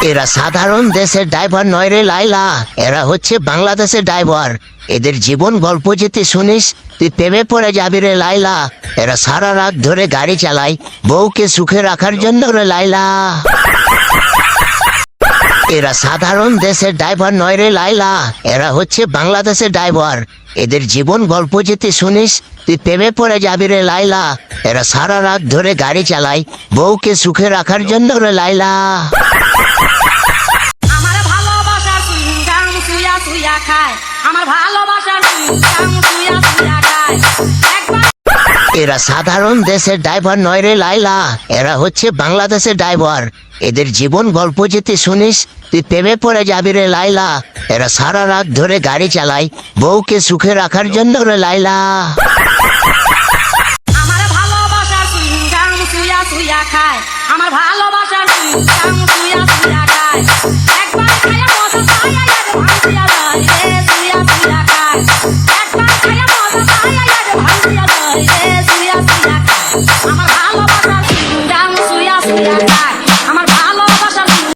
এরা সাধারণ দেশের ড্রাইভার নয় রে লাইলা, এরা হচ্ছে বাংলাদেশের ড্রাইভার। এদের জীবন গল্প যদি শুনিস তুই প্রেমে পড়ে যাবি রে লাইলা। এরা সারা রাত ধরে গাড়ি চালায় বউকে সুখে রাখার জন্য রে লাইলা। এরা সাধারণ দেশের ড্রাইভার নয় রে লাইলা, এরা হচ্ছে বাংলাদেশের ড্রাইভার। এদের জীবন গল্প যদি শুনিস তুই প্রেমে পড়ে যাবি রে লাইলা। এরা সারা রাত ধরে গাড়ি চালায় বউকে সুখে রাখার জন্য রে লাইলা। আমার ভালোবাসার সুইংগাম সুইয়া সুইয়া খায়, আমার ভালোবাসার সুইংগাম সুইয়া সুইয়া খায়। এরা সাধারণ দেশের ড্রাইভার নয় রে লাইলা, এরা হচ্ছে বাংলাদেশের ড্রাইভার। এদের জীবন গল্প যদি শুনিস তুই প্রেমে পড়ে যাবি রে লাইলা। এরা সারা রাত ধরে গাড়ি চালায় বউকে সুখে রাখার জন্য রে লাইলা। আমার ভালোবাসার সুইংগাম সুইয়া সুইয়া খায়, আমার ভালোবাসার সুইংগাম সুইয়া সুইয়া খায়। একবার খায়া মজা পায় আরে ভাঙিয়া যায় রে সুইয়া সুইয়া খায়। একবার খায়া মজা পায় আরে ভাঙিয়া যায় রে সুইয়া সুইয়া খায়। আমার ভালোবাসার সুইংগাম সুইয়া সুইয়া খায়।